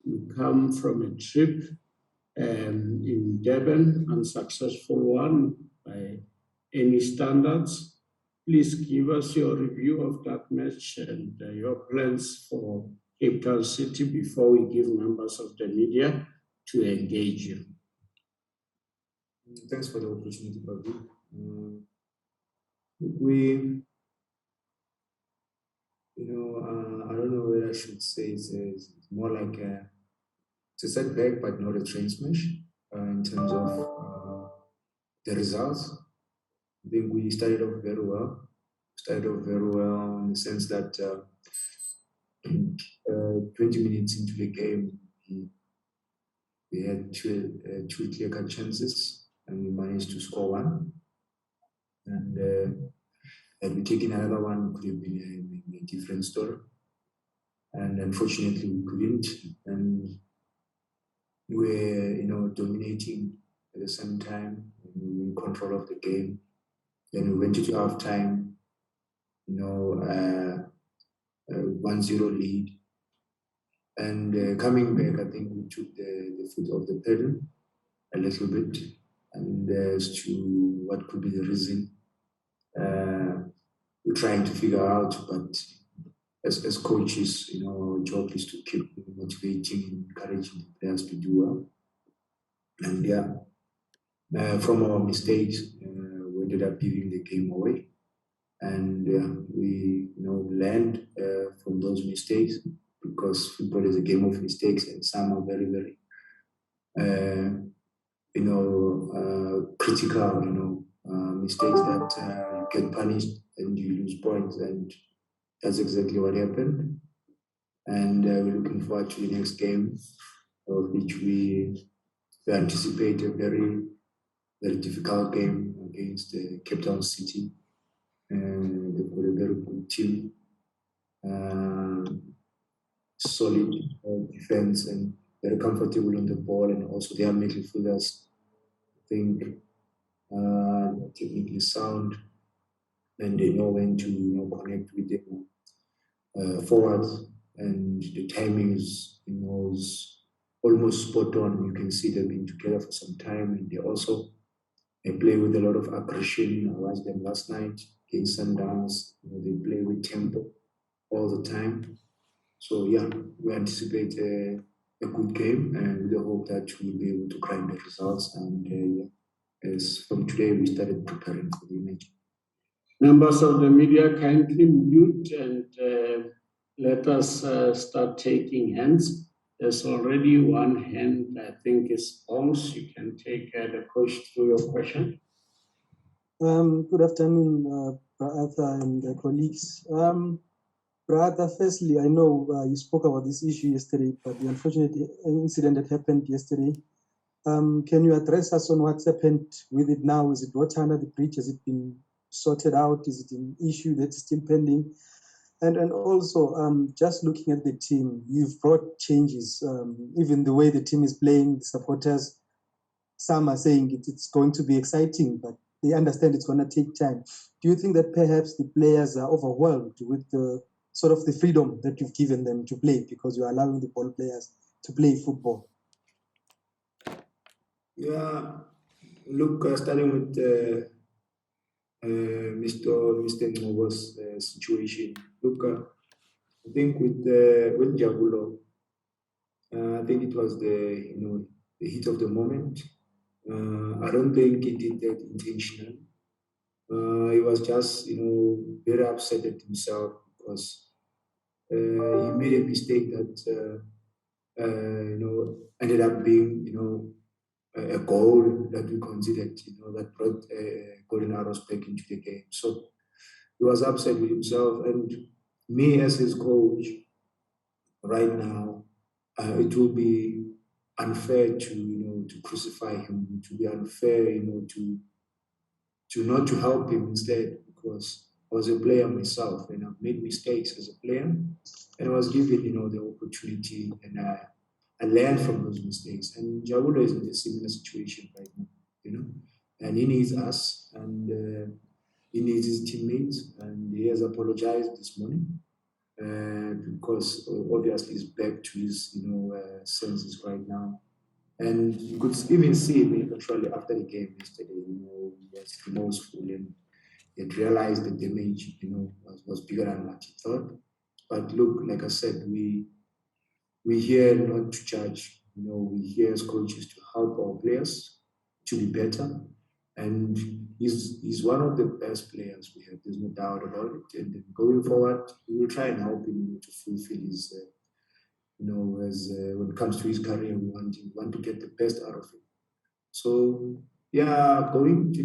You come from a trip in Durban, unsuccessful one by any standards. Please give us your review of that match and your plans for Cape Town City before we give members of the media to engage you. Thanks for the opportunity, Babu. I don't know what I should say. It's more like it's a setback, but not a train smash in terms of the results. I think we started off very well. In the sense that 20 minutes into the game, we had two clear-cut chances, and we managed to score one. And had we taken another one, it could have been a different story. And unfortunately, we couldn't. And we were, dominating at the same time. We were in control of the game. Then we went into half-time, 1-0 lead. And coming back, I think we took the foot off the pedal a little bit. And as to what could be the reason, we're trying to figure out. But as coaches, our job is to keep motivating and encouraging the players to do well. And from our mistakes, we ended up giving the game away. And we learned from those mistakes, because football is a game of mistakes, and some are very, very critical, mistakes that you get punished and you lose points, and that's exactly what happened. And we're looking forward to the next game, of which we anticipate a very, very difficult game against Cape Town City. And they've got a very good team, solid defense, and very comfortable on the ball, and also their midfielders, I think, technically sound, and they know when to connect with the forwards, and the timing is almost spot on. You can see they've been together for some time, and they play with a lot of aggression. I watched them last night against Sundowns. They play with tempo all the time. So we anticipate a good game, and with the hope that we'll be able to grind the results. And as from today, we started preparing for the match. Members of the media, kindly mute and let us start taking hands. There's already one hand, I think is Ons. You can take the coach through your question. Good afternoon, Arthur and colleagues. Brother, firstly, I know you spoke about this issue yesterday, but the unfortunate incident that happened yesterday, can you address us on what's happened with it now? Is it water under the bridge? Has it been sorted out? Is it an issue that's still pending? And also, just looking at the team, you've brought changes. Even the way the team is playing, the supporters, some are saying it's going to be exciting, but they understand it's going to take time. Do you think that perhaps the players are overwhelmed with the sort of the freedom that you've given them to play, because you're allowing the ball players to play football? Yeah, look, starting with Mr. Ngcobo's situation. Look, I think with Njabulo, I think it was the heat of the moment. I don't think he did that intentional. He was just very upset at himself, because he made a mistake that ended up being a goal that we considered, that brought Golden Arrows back into the game. So he was upset with himself, and me as his coach right now, it will be unfair to crucify him. It will be unfair, to not to help him instead, because I was a player myself, and I've made mistakes as a player, and I was given the opportunity, and I learned from those mistakes. And Njabulo is in a similar situation right now, and he needs us, and he needs his teammates, and he has apologized this morning. because obviously he's back to his senses right now. And you could even see him eventually after the game yesterday, he was remorseful and he had realized the damage, was bigger than what he thought. But look, like I said, we're here not to judge. We're here as coaches to help our players to be better. And he's one of the best players we have. There's no doubt about it. And going forward, we will try and help him to fulfill his, as when it comes to his career, we want to get the best out of him. So yeah, going to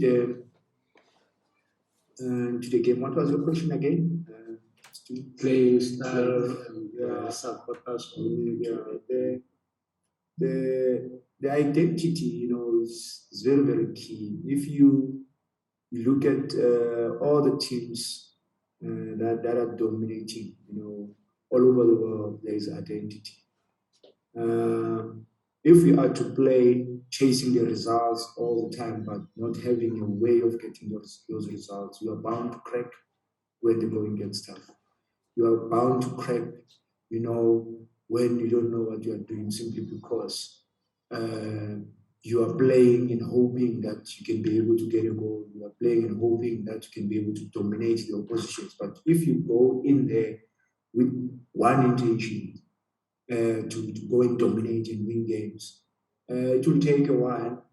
the game. What was your question again? Playing style and supporters. The identity, is very, very key. If you look at all the teams that are dominating, all over the world, there is identity. If we are to play chasing the results all the time, but not having a way of getting those results, you are bound to crack when the going gets tough. You are bound to crack, when you don't know what you are doing, simply because you are playing and hoping that you can be able to get a goal. You are playing and hoping that you can be able to dominate the oppositions. But if you go in there with one intention, to go and dominate and win games, it will take a while,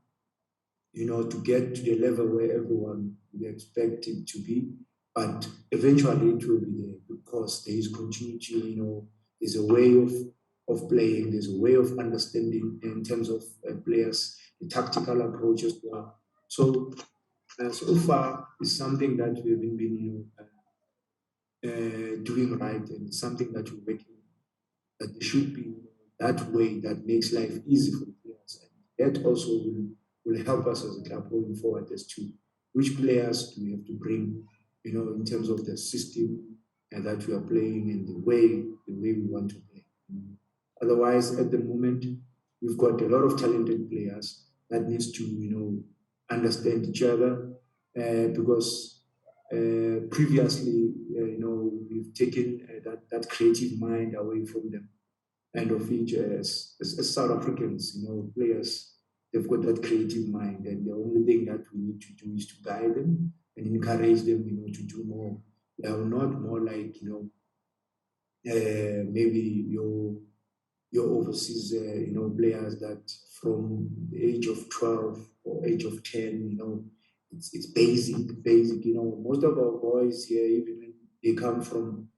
to get to the level where everyone will expect it to be. But eventually it will be there because there is continuity, there's a way of playing, there's a way of understanding in terms of players, the tactical approaches. So so far, it's something that we've been doing right, and something that we're making, that there should be that way that makes life easy for the players. And that also will help us as a club going forward as to which players do we have to bring, in terms of the system and that we are playing and the way we want to play. Otherwise, at the moment, we've got a lot of talented players that needs to, understand each other because previously, we've taken that creative mind away from them. And of each, as South Africans, players, they've got that creative mind, and the only thing that we need to do is to guide them and encourage them, to do more. They are not more like, maybe your overseas, players that from the age of 12 or age of 10, it's basic. Most of our boys here, even when they come from,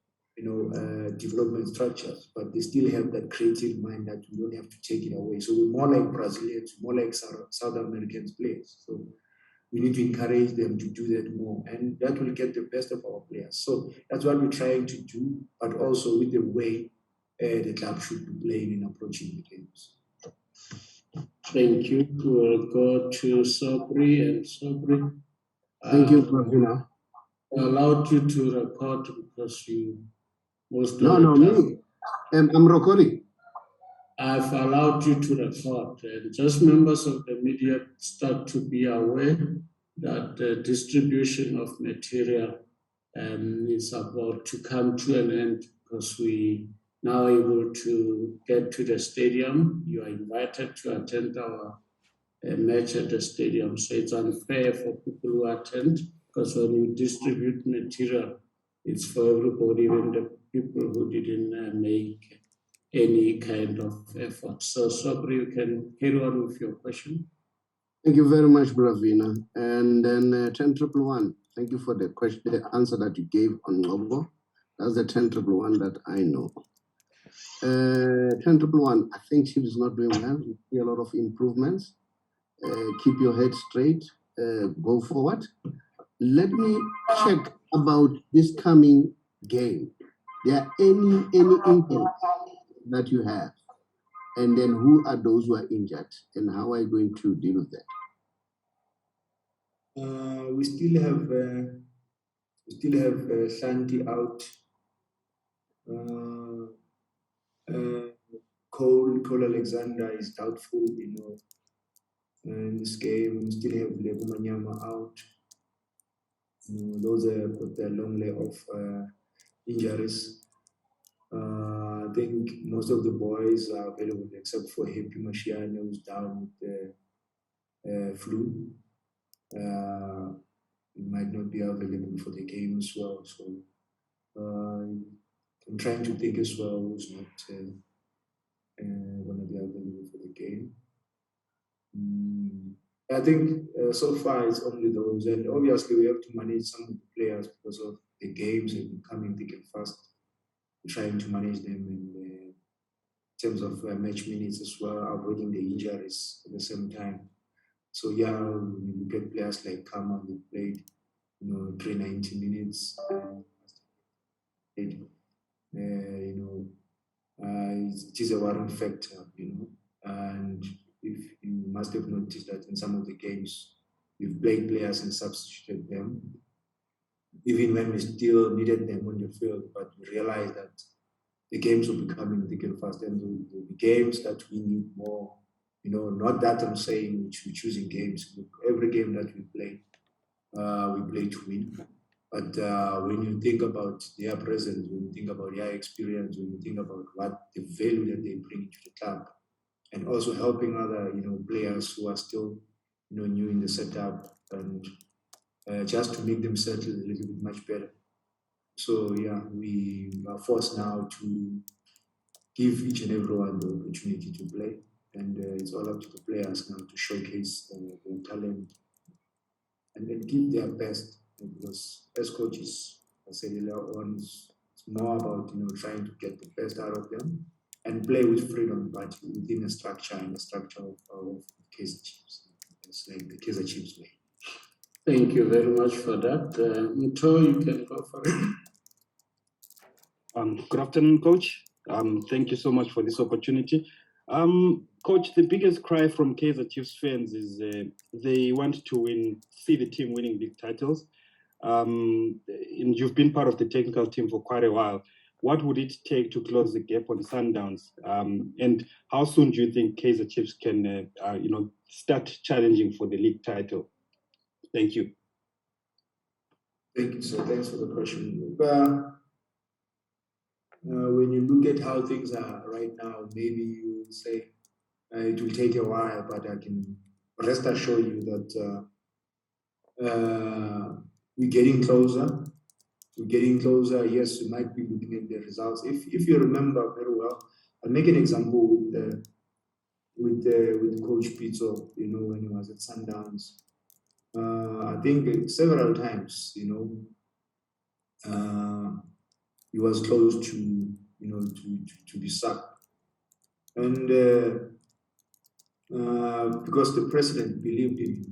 development structures, but they still have that creative mind that we don't have to take it away. So we're more like Brazilians, more like South Americans players. So we need to encourage them to do that more, and that will get the best of our players. So that's what we're trying to do, but also with the way the club should be playing and approaching the games. Thank you. We'll go to Sobri, and Sobri. Thank you, Pravina. I allowed you to record because you most of No, the no, time. me. I'm recording. I've allowed you to record, and just members of the media start to be aware that the distribution of material is about to come to an end because we now able to get to the stadium. You are invited to attend our match at the stadium, so it's unfair for people who attend because when you distribute material, it's for everybody, even the people who didn't make any kind of effort. So, Sobri, you can carry on with your question. Thank you very much, Bravina. And then 10,111. Thank you for the question, the answer that you gave on Ngcobo. That's the 10,111 that I know. 10,111. I think Chiefs is not doing well. We see a lot of improvements. Keep your head straight. Go forward. Let me check about this coming game. There are any injuries that you have? And then who are those who are injured? And how are you going to deal with that? We still have Shanti out. Cole Alexander is doubtful, in this game. We still have Lebu Manyama out. Those are got their long lay of injuries. I think most of the boys are available except for Happy Mashiane, who's down with the flu. He might not be available for the game as well. So I'm trying to think as well who's not going to be available for the game. I think so far it's only those, and obviously we have to manage some of the players because of the games and coming thick and fast. We're trying to manage them in terms of match minutes as well, avoiding the injuries at the same time. So yeah, when you look at players like Kama, they played, 390 minutes. It is a worrying factor, and if you must have noticed that in some of the games, we've played players and substituted them, even when we still needed them on the field, but we realized that the games were becoming thick and fast, and the games that we need more, not that I'm saying we're choosing games. Every game that we play to win. But when you think about their presence, when you think about their experience, when you think about what the value that they bring to the club, and also helping other, players who are still, new in the setup, and just to make them settle a little bit much better. So yeah, we are forced now to give each and everyone the opportunity to play, and it's all up to the players now to showcase their talent and then give their best. Because as coaches, I said earlier on, it's more about trying to get the best out of them and play with freedom, but within a structure and the structure of Kaizer Chiefs. It's like the Kaizer Chiefs way. Thank you very much for that. Mto, you can go for it. Good afternoon, Coach. Thank you so much for this opportunity. Coach, the biggest cry from Kaizer Chiefs fans is they want to see the team winning big titles. And you've been part of the technical team for quite a while. What would it take to close the gap on Sundowns? And how soon do you think Kaizer Chiefs can, start challenging for the league title? Thank you. Thank you. So thanks for the question. When you look at how things are right now, maybe you will say it will take a while, but I can rest assure you that we're getting closer. We're getting closer. Yes, we might be looking at the results. If you remember very well, I'll make an example with Coach Pizzo. When he was at Sundowns, I think several times, he was close to to be sacked, and because the president believed in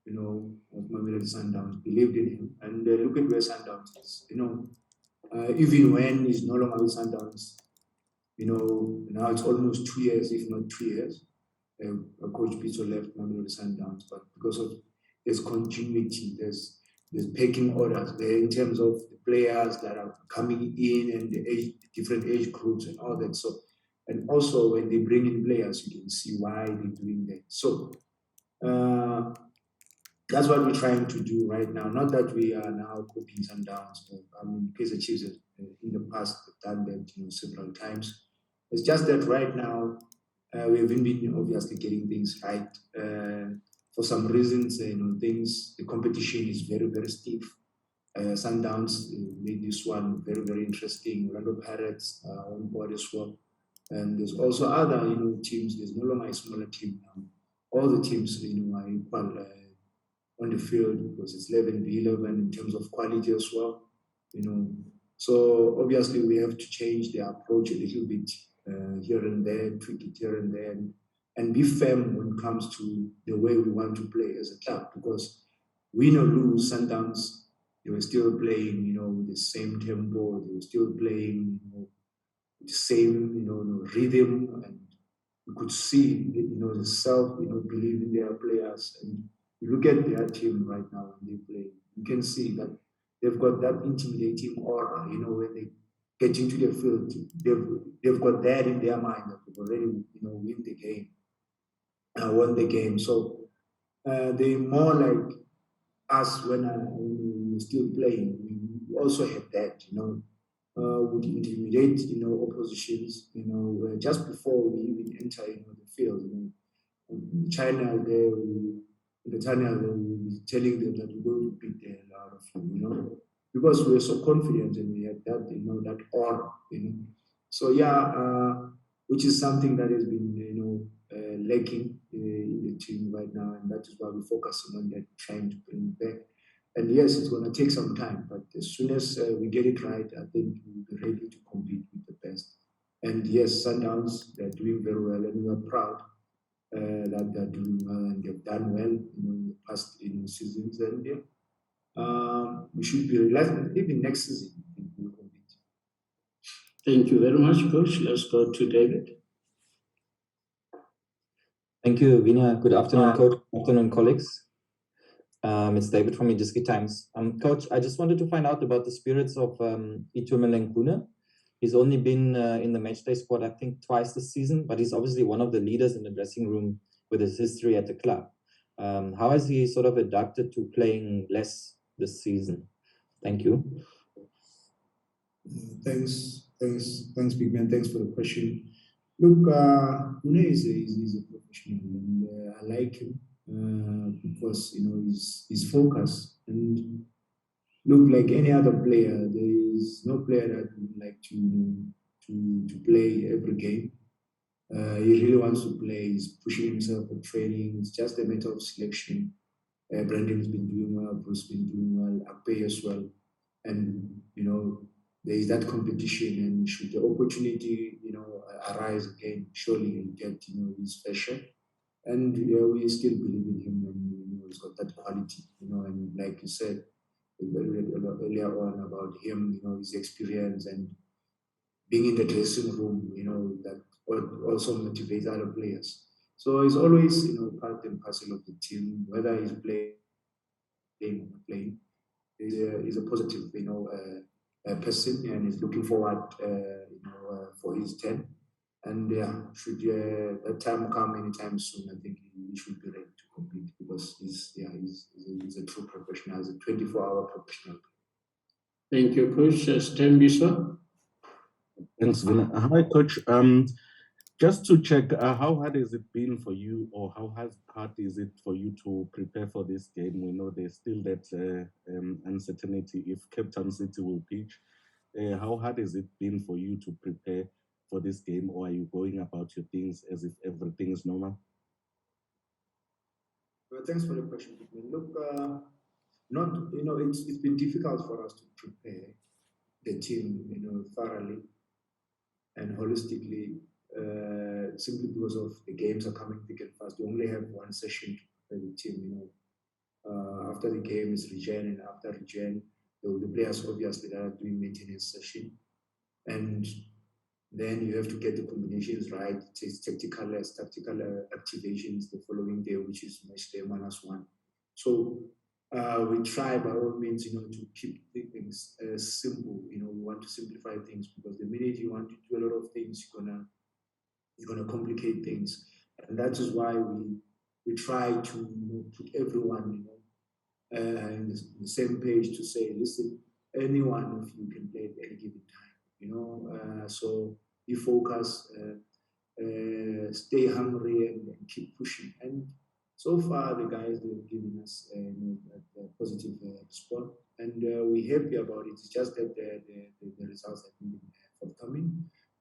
him, of Mamelodi Sundowns, believed in him, and look at where Sundowns is. Even when he's no longer with Sundowns, now it's almost 2 years, if not 3 years. Coach Pizzo left Mamelodi Sundowns, but because of there's continuity, there's pecking orders there in terms of the players that are coming in and the different age groups and all that. So, and also when they bring in players, you can see why they're doing that. So that's what we're trying to do right now. Not that we are now coping Sundowns. I mean, Kaizer Chiefs in the past have done that several times. It's just that right now we haven't been obviously getting things right. For some reasons, the competition is very, very stiff. Sundowns made this one very, very interesting. Orlando Pirates on board as well. And there's also other, teams. There's no longer a smaller team now. All the teams, are equal on the field because it's 11v11 in terms of quality as well. So obviously we have to change the approach a little bit here and there, tweak it here and there, and be firm when it comes to the way we want to play as a club. Because win or lose, Sundowns, they were still playing, with the same tempo. They were still playing, with the same, rhythm, and you could see, the self, believe in their players. And you look at their team right now when they play, you can see that they've got that intimidating aura, when they get into the field, they've got that in their mind that they've already, win the game, won the game. So they're more like us when we're still playing. We also have that, would intimidate, oppositions, just before we even enter, the field. China, the tunnel, they will be telling them that we're going to beat the hell out of you, because we were so confident and we had that, that aura, So which is something that has been, lacking in the team right now, and that is why we're focusing on that, trying to bring it back. And yes, it's going to take some time, but as soon as we get it right, I think we'll be ready to compete with the best. And yes, Sundowns, they're doing very well, and we are proud that they're doing well and they've done well, in the past seasons. And we should be relaxed. Even next season, I think we'll compete. Thank you very much, Coach. Let's go to David. Thank you, Vina. Good afternoon, Coach. Good afternoon, colleagues. It's David from DStv Times. Coach, I just wanted to find out about the spirits of Njabulo Ngcobo. He's only been in the matchday squad, I think, twice this season, but he's obviously one of the leaders in the dressing room with his history at the club. How has he sort of adapted to playing less this season? Thank you. Thanks, big man. Thanks for the question. Look, Une is a professional, and I like him because he's focused. And look, like any other player, there is no player that would like to play every game. He really wants to play. He's pushing himself for training. It's just a matter of selection. Brandon's been doing well. Bruce been doing well. Akpe as well. And there is that competition, and should the opportunity arise again, surely he'll get his fair share. And we still believe in him, and he's got that quality, and like you said earlier on about him, his experience and being in the dressing room, that also motivates other players. So he's always part and parcel of the team, whether he's playing or not playing. He's a positive person, and he's looking forward for his turn. And should that time come anytime soon, I think he should be ready to compete, because he's a true professional. He's a 24-hour professional. Thank you, Coach. Stembiso. Thanks, Vina. Hi, Coach. Just to check, how hard has it been for you, or how hard is it for you to prepare for this game? We know there's still that uncertainty if Cape Town City will pitch. How hard has it been for you to prepare for this game, or are you going about your things as if everything is normal? Well, thanks for the question. Look, it's been difficult for us to prepare the team, thoroughly and holistically, simply because of the games are coming thick and fast. We only have one session to prepare the team. After the game is regen, and after regen, the players obviously that are doing maintenance session, and then you have to get the combinations right. It takes tactical activations the following day, which is match day -1. So we try by all means, to keep things simple. We want to simplify things, because the minute you want to do a lot of things, you're gonna complicate things, and that is why we try to put everyone in the same page to say, listen, any one of you can play at any given time. So be focused, stay hungry, and keep pushing. And so far, the guys, they've given us a positive response, and we're happy about it. It's just that the results have been forthcoming,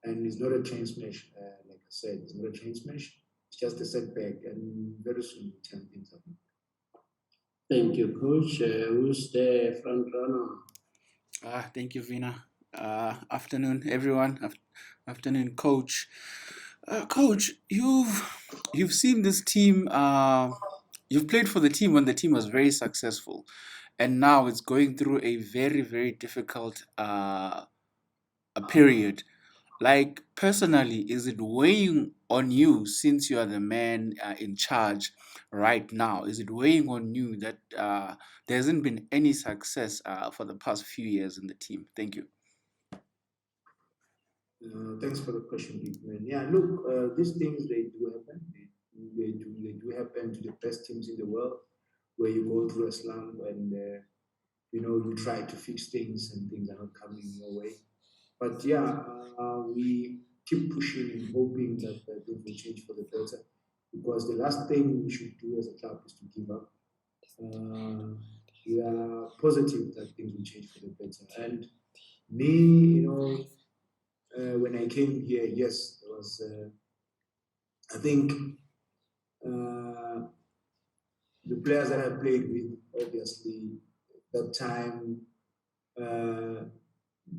and it's not a train smash. Like I said, it's not a train smash. It's just a setback, and very soon we'll turn things up. Thank you, Coach. Who's the front runner? Thank you, Vina. Afternoon, everyone. Afternoon, Coach. Coach, you've seen this team. You've played for the team when the team was very successful, and now it's going through a very, very difficult a period. Like, personally, is it weighing on you, since you are the man in charge right now? Is it weighing on you that there hasn't been any success for the past few years in the team? Thank you. Thanks for the question, big man. Yeah, look, these things, they do happen. They do happen to the best teams in the world, where you go through a slump and you try to fix things and things are not coming your way. But yeah, we keep pushing and hoping that things will change for the better. Because the last thing we should do as a club is to give up. We are positive that things will change for the better. And me, when I came here, yes, there was, I think, the players that I played with, obviously, that time,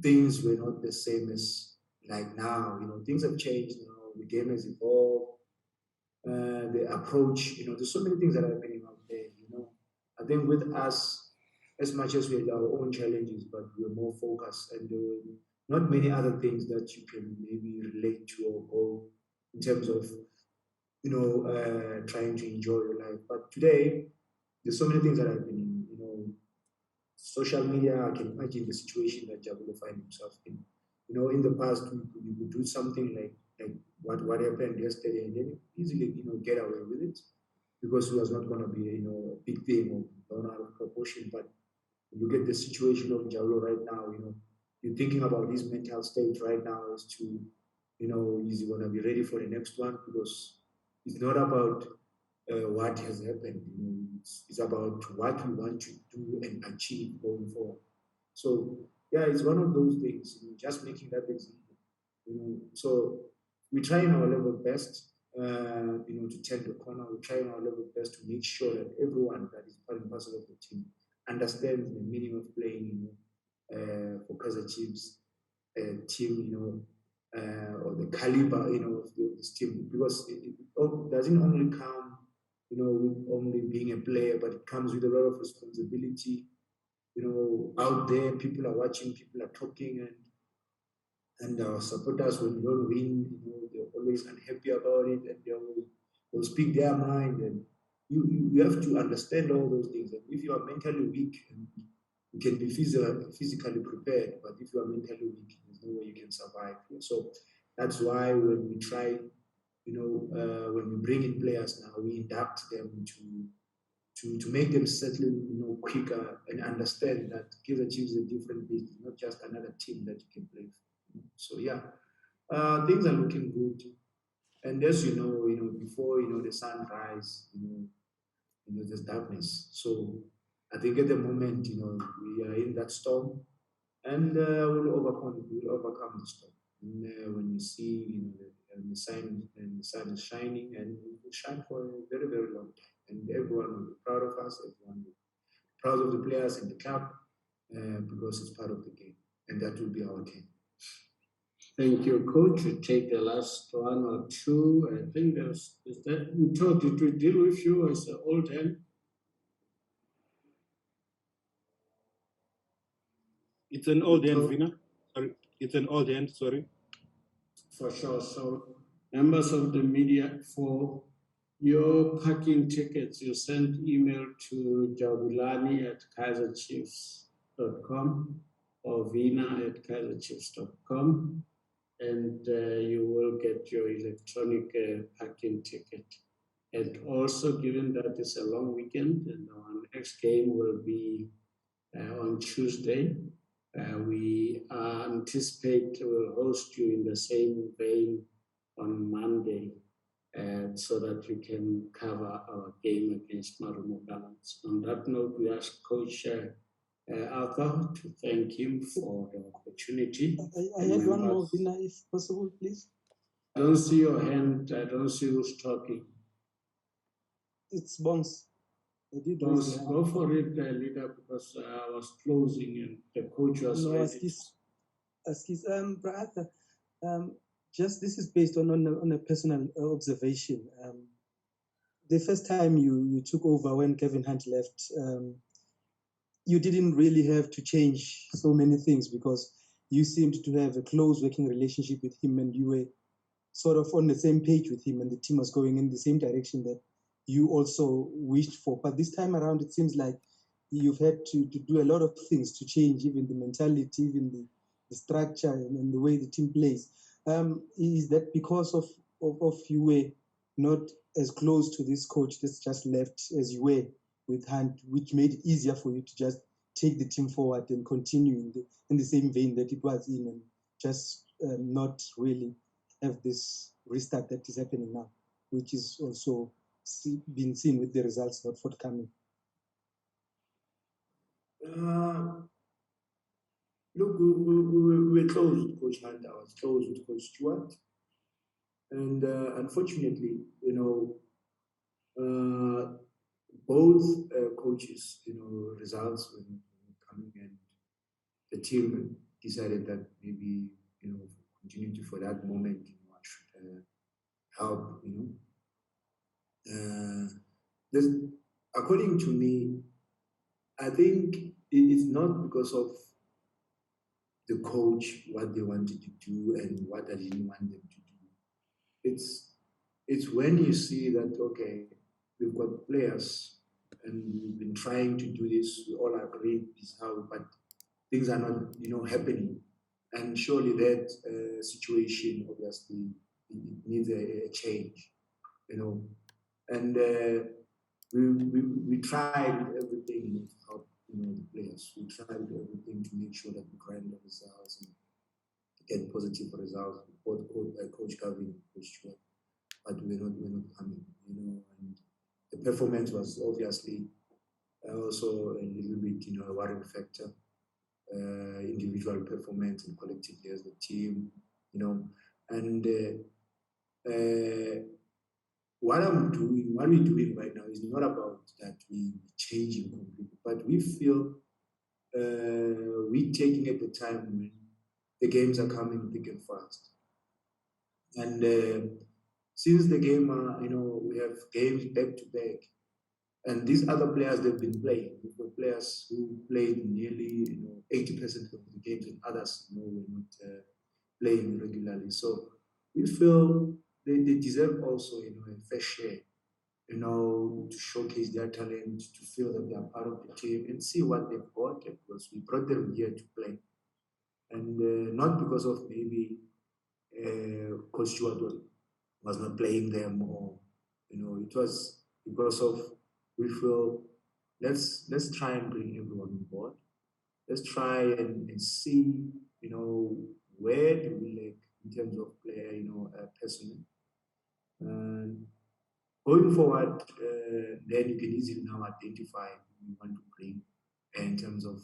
things were not the same as like now. Things have changed. The game has evolved. The approach. There's so many things that are happening out there. I think with us, as much as we had our own challenges, but we were more focused, and there were not many other things that you can maybe relate to or go in terms of trying to enjoy your life. But today, there's so many things that are happening. Social media, I can imagine the situation that Njabulo find himself in. In the past, we could do something like what happened yesterday, and then easily, get away with it because it was not going to be, a big thing or blown out of proportion. But you get the situation of Njabulo right now, you're thinking about his mental state right now as to, is he going to be ready for the next one? Because it's not about what has happened. It's about what we want to do and achieve going forward. So yeah, it's one of those things. Just making that example. So we try in our level best, to turn the corner. We try in our level best to make sure that everyone that is part and parcel of the team understands the meaning of playing, for Kaizer Chiefs team, or the caliber, of this team, because it doesn't only come, with only being a player, but it comes with a lot of responsibility. Out there, people are watching, people are talking, and our supporters, when we don't win, they're always unhappy about it, and they'll speak their mind, and you have to understand all those things. And if you are mentally weak, and you can be physically prepared, but if you are mentally weak, there's no way you can survive. So that's why when we try, when we bring in players now, we adapt them to make them settle, quicker and understand that Kaizer Chiefs is a different beast, not just another team that you can play for. So yeah, things are looking good. And as you know, before the sun rise, there's darkness. So I think at the moment, we are in that storm, and we'll overcome the storm. And when you see, the sun is shining, and it will shine for a very, very long time. And everyone will be proud of us. Everyone will be proud of the players in the club, because it's part of the game, and that will be our game. Thank you, Coach. You take the last one or two. I think is that you told it to deal with you as an old hand. It's an old end, Vina. Sorry, it's an old end. Sorry. For sure. So, members of the media, for your parking tickets, you send email to jabulani@kaiserchiefs.com or vina@kaiserchiefs.com, and you will get your electronic parking ticket. And also, given that it's a long weekend and our next game will be on Tuesday, we anticipate we'll host you in the same vein on Monday, so that you can cover our game against Marumo Gallants. On that note, we ask Coach Arthur to thank him for the opportunity. I had one more, Vina, if possible, please. I don't see your hand. I don't see who's talking. It's Bones. Bones, go for it, leader, because I was closing and the coach was ready. Brother, just this is based on a personal observation. The first time you took over when Kevin Hunt left, you didn't really have to change so many things because you seemed to have a close working relationship with him, and you were sort of on the same page with him, and the team was going in the same direction that you also wished for. But this time around, it seems like you've had to do a lot of things to change, even the mentality, even the structure and the way the team plays. Is that because of you were not as close to this coach that's just left as you were with Hunt, which made it easier for you to just take the team forward and continue in the same vein that it was in, just not really have this restart that is happening now, which is also been seen with the results not forthcoming? Look, we were close with Coach Hunt. I was close with Coach Stewart. And unfortunately, both coaches, results were coming, and the team decided that maybe, continuity for that moment, I should help, according to me, I think it's not because of the coach, what they wanted to do and what I didn't want them to do. It's when you see that, okay, we've got players and we've been trying to do this, we all agree this is how, but things are not, happening. And surely that situation, obviously, it needs a change, And we tried everything to help, the players. We tried everything to make sure that we grind the results and get positive results, both Coach Gavin and Coach Stewart. But we're not coming, and the performance was obviously also a little bit, a worrying factor. Individual performance and collectively as a team, and what we're doing right now is not about that we changing completely, but we feel we're taking at the time when the games are coming thick and fast. And since the game, we have games back to back, and these other players, they've been playing. We've got players who played nearly 80% of the games, and others were not playing regularly. So we feel they deserve also a fair share, to showcase their talent, to feel that they are part of the team and see what they've got, because we brought them here to play. And not because of maybe Coach Stewart was not playing them, or it was because of, we feel let's try and bring everyone on board. Let's try and see, where do we lack in terms of player, personnel. And going forward, then you can easily now identify who you want to bring in terms of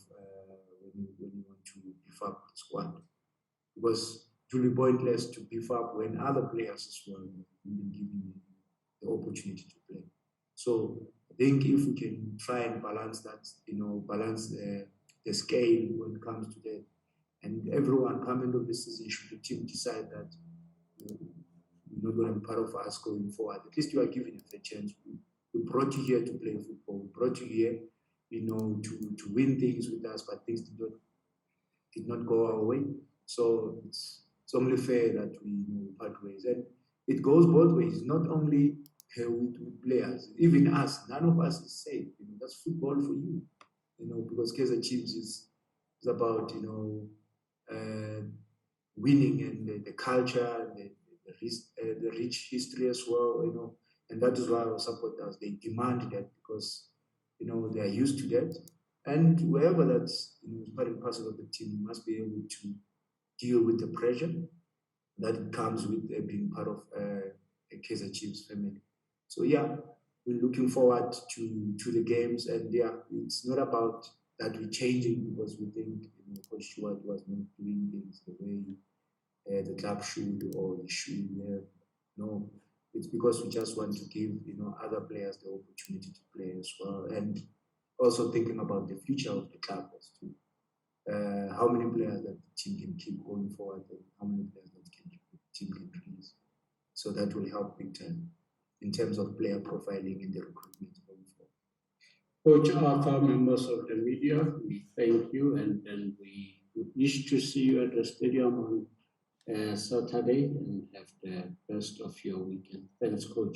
when you want to beef up the squad. Because it will be pointless to beef up when other players as well will be given the opportunity to play. So I think if we can try and balance that, balance the scale when it comes to that, and everyone coming to the season, should the team decide that you're not going to be part of us going forward, at least you are giving us a chance. We brought you here to play football. We brought you here, to win things with us, but things did not go our way. So it's only fair that we part ways. And it goes both ways, not only with players, even us. None of us is safe. That's football for you, because Kaizer Chiefs is about, winning, and the culture, and the rich history as well, and that is why our supporters, they demand that, because, they are used to that. And wherever that's part and parcel of the team, must be able to deal with the pressure that comes with being part of a Kaizer Chiefs family. So yeah, we're looking forward to the games, and yeah, it's not about that we're changing because we think Coach Stewart was not doing things the way the club should or he should. No, it's because we just want to give other players the opportunity to play as well, and also thinking about the future of the club as to how many players that the team can keep going forward, and how many players that the team can release. So that will help big time in terms of player profiling and the recruitment going forward. Coach Arthur, members of the media, we thank you, and we wish to see you at the stadium on Saturday, and have the best of your weekend. Thanks, Coach.